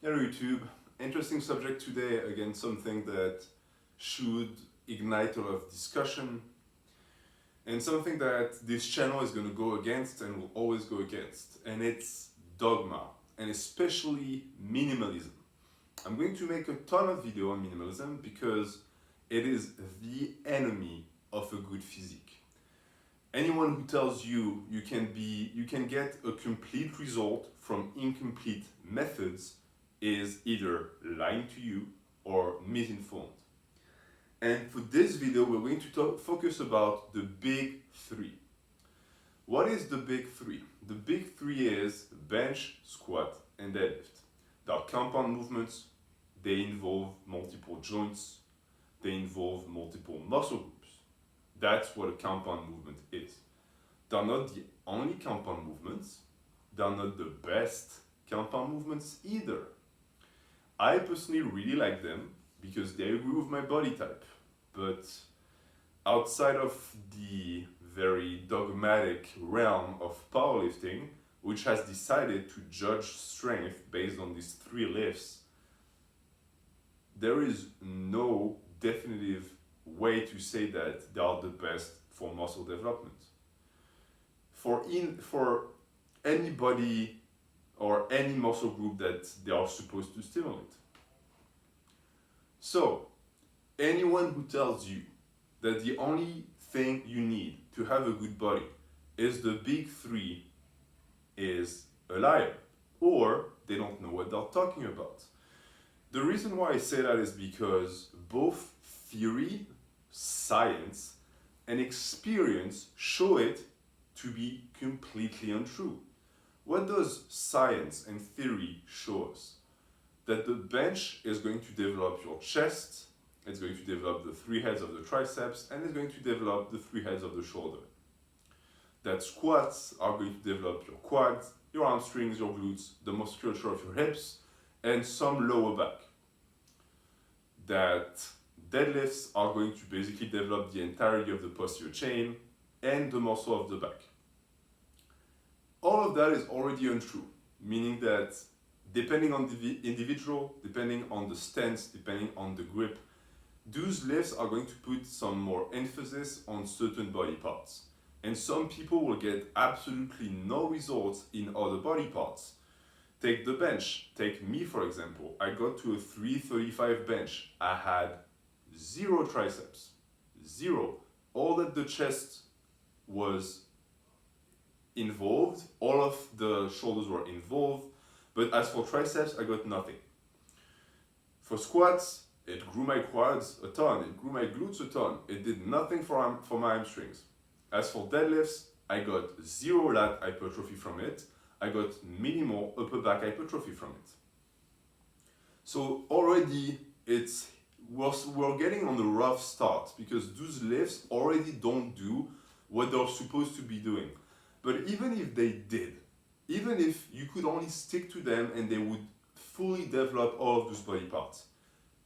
Hello YouTube. Interesting subject today, again something that should ignite a lot of discussion and something that this channel is going to go against and will always go against, and it's dogma, and especially minimalism. I'm going to make a ton of video on minimalism because it is the enemy of a good physique. Anyone who tells you you can get a complete result from incomplete methods is either lying to you or misinformed. And for this video, we're going to focus about the big three. What is the big three? The big three is bench, squat, and deadlift. They are compound movements. They involve multiple joints. They involve multiple muscle groups. That's what a compound movement is. They're not the only compound movements. They're not the best compound movements either. I personally really like them because they agree with my body type. But outside of the very dogmatic realm of powerlifting, which has decided to judge strength based on these three lifts, there is no definitive way to say that they are the best for muscle development. For anybody or any muscle group that they are supposed to stimulate. So, anyone who tells you that the only thing you need to have a good body is the big three is a liar, or they don't know what they're talking about. The reason why I say that is because both theory, science, and experience show it to be completely untrue. What does science and theory show us? That the bench is going to develop your chest, it's going to develop the three heads of the triceps, and it's going to develop the three heads of the shoulder. That squats are going to develop your quads, your hamstrings, your glutes, the musculature of your hips, and some lower back. That deadlifts are going to basically develop the entirety of the posterior chain and the muscle of the back. All of that is already untrue, meaning that depending on the individual, depending on the stance, depending on the grip, those lifts are going to put some more emphasis on certain body parts. And some people will get absolutely no results in other body parts. Take the bench. Take me, for example. I got to a 335 bench. I had zero triceps. Zero. All that the chest was involved, all of the shoulders were involved, but as for triceps, I got nothing. For squats, it grew my quads a ton, it grew my glutes a ton, it did nothing for my hamstrings. As for deadlifts, I got zero lat hypertrophy from it, I got minimal upper back hypertrophy from it. So already we're getting on the rough start because those lifts already don't do what they're supposed to be doing. But even if they did, even if you could only stick to them and they would fully develop all of those body parts,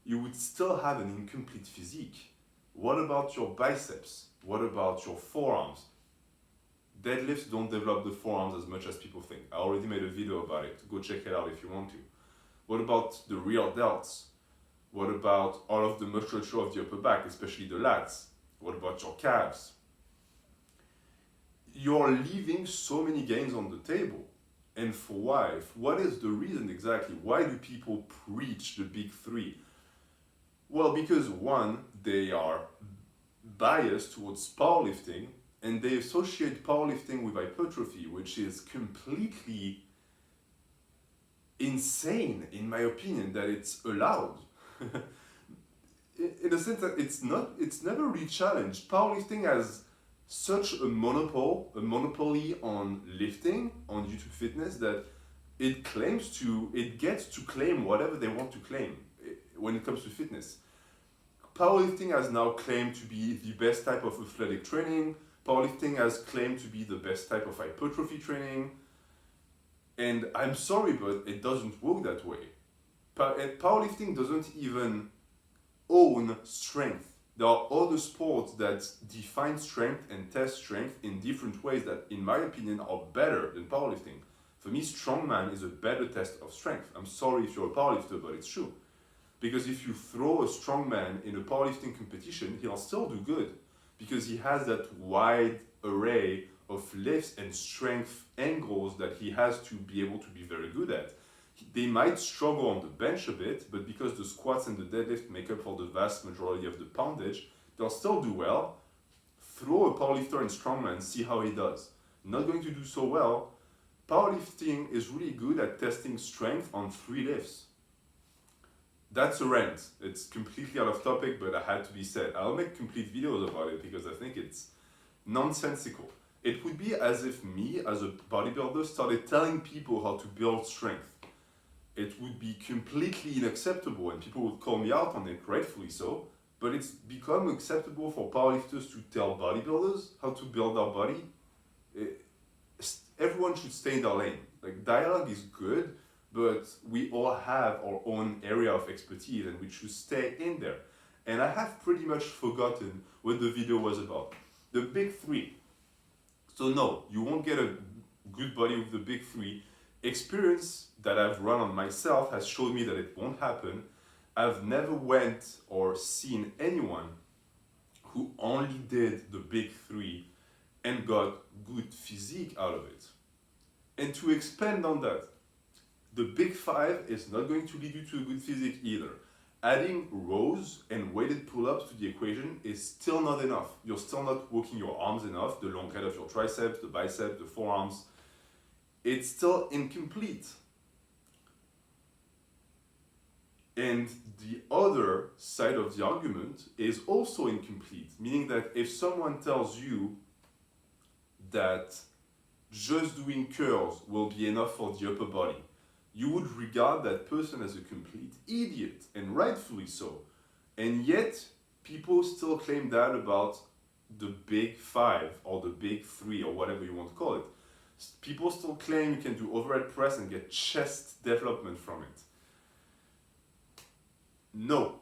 you would still have an incomplete physique. What about your biceps? What about your forearms? Deadlifts don't develop the forearms as much as people think. I already made a video about it. Go check it out if you want to. What about the rear delts? What about all of the musculature of the upper back, especially the lats? What about your calves? You're leaving so many gains on the table. And for why? What is the reason exactly? Why do people preach the big three? Well, because one, they are biased towards powerlifting and they associate powerlifting with hypertrophy, which is completely insane, in my opinion, that it's allowed. In a sense that it's never really challenged. Powerlifting has such a monopoly on lifting, on YouTube fitness, that it gets to claim whatever they want to claim when it comes to fitness. Powerlifting has now claimed to be the best type of athletic training. Powerlifting has claimed to be the best type of hypertrophy training. And I'm sorry, but it doesn't work that way. Powerlifting doesn't even own strength. There are other sports that define strength and test strength in different ways that, in my opinion, are better than powerlifting. For me, strongman is a better test of strength. I'm sorry if you're a powerlifter, but it's true. Because if you throw a strongman in a powerlifting competition, he'll still do good because he has that wide array of lifts and strength angles that he has to be able to be very good at. They might struggle on the bench a bit, but because the squats and the deadlift make up for the vast majority of the poundage, they'll still do well. Throw a powerlifter in strongman, see how he does. Not going to do so well. Powerlifting is really good at testing strength on 3 lifts. That's a rant. It's completely out of topic, but it had to be said. I'll make complete videos about it because I think it's nonsensical. It would be as if me, as a bodybuilder, started telling people how to build strength. It would be completely unacceptable and people would call me out on it, rightfully so. But it's become acceptable for powerlifters to tell bodybuilders how to build their body. Everyone should stay in their lane. Like, dialogue is good, but we all have our own area of expertise and we should stay in there. And I have pretty much forgotten what the video was about. The big 3. So no, you won't get a good body with the big 3. Experience that I've run on myself has showed me that it won't happen. I've never went or seen anyone who only did the big 3 and got good physique out of it. And to expand on that, the big 5 is not going to lead you to a good physique either. Adding rows and weighted pull-ups to the equation is still not enough. You're still not working your arms enough, the long head of your triceps, the biceps, the forearms. It's still incomplete. And the other side of the argument is also incomplete, meaning that if someone tells you that just doing curls will be enough for the upper body, you would regard that person as a complete idiot, and rightfully so. And yet, people still claim that about the big 5 or the big 3 or whatever you want to call it. People still claim you can do overhead press and get chest development from it. No.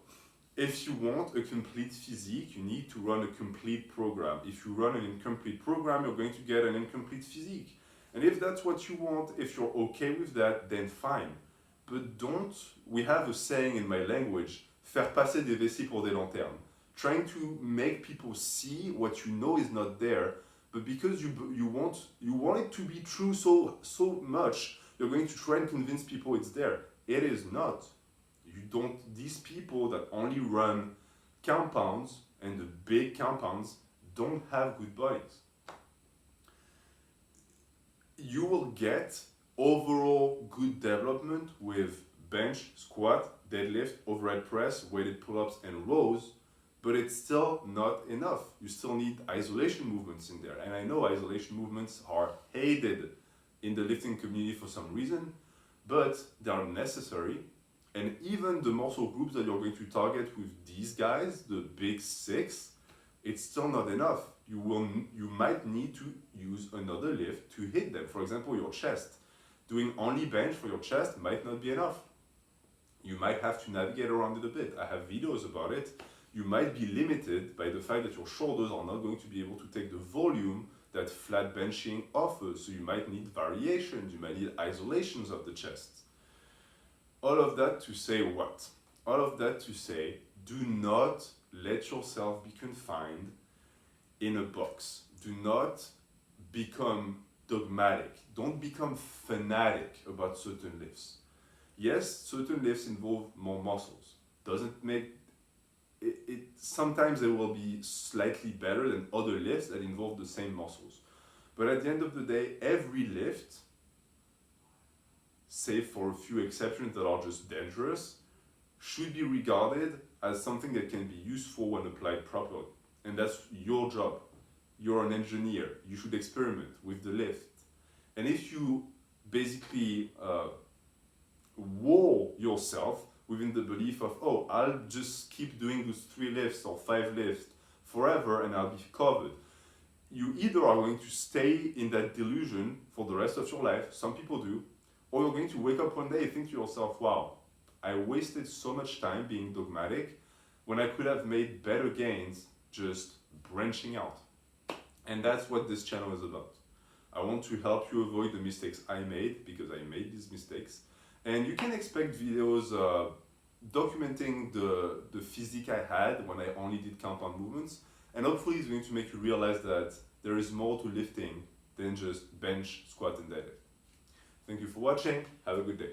If you want a complete physique, you need to run a complete program. If you run an incomplete program, you're going to get an incomplete physique. And if that's what you want, if you're okay with that, then fine. But don't, we have a saying in my language, faire passer des vessies pour des lanternes. Trying to make people see what you know is not there, but because you want it to be true so much, you're going to try and convince people it's there. It is not. You don't, these people that only run compounds and the big compounds don't have good bodies. You will get overall good development with bench, squat, deadlift, overhead press, weighted pull-ups, and rows, but it's still not enough. You still need isolation movements in there. And I know isolation movements are hated in the lifting community for some reason, but they are necessary. And even the muscle groups that you're going to target with these guys, the big 6, it's still not enough. You might need to use another lift to hit them. For example, your chest. Doing only bench for your chest might not be enough. You might have to navigate around it a bit. I have videos about it. You might be limited by the fact that your shoulders are not going to be able to take the volume that flat benching offers. So you might need variations. You might need isolations of the chest. All of that to say what? All of that to say, do not let yourself be confined in a box. Do not become dogmatic. Don't become fanatic about certain lifts. Yes, certain lifts involve more muscles. Doesn't make it sometimes they will be slightly better than other lifts that involve the same muscles. But at the end of the day, every lift, save for a few exceptions that are just dangerous, should be regarded as something that can be useful when applied properly. And that's your job. You're an engineer. You should experiment with the lift. And if you basically wall yourself within the belief of, oh, I'll just keep doing those 3 lifts or 5 lifts forever and I'll be covered, you either are going to stay in that delusion for the rest of your life, some people do, or you're going to wake up one day and think to yourself, wow, I wasted so much time being dogmatic when I could have made better gains just branching out. And that's what this channel is about. I want to help you avoid the mistakes I made, because I made these mistakes. And you can expect videos documenting the physique I had when I only did compound movements. And hopefully it's going to make you realize that there is more to lifting than just bench, squat, and deadlift. Thank you for watching. Have a good day.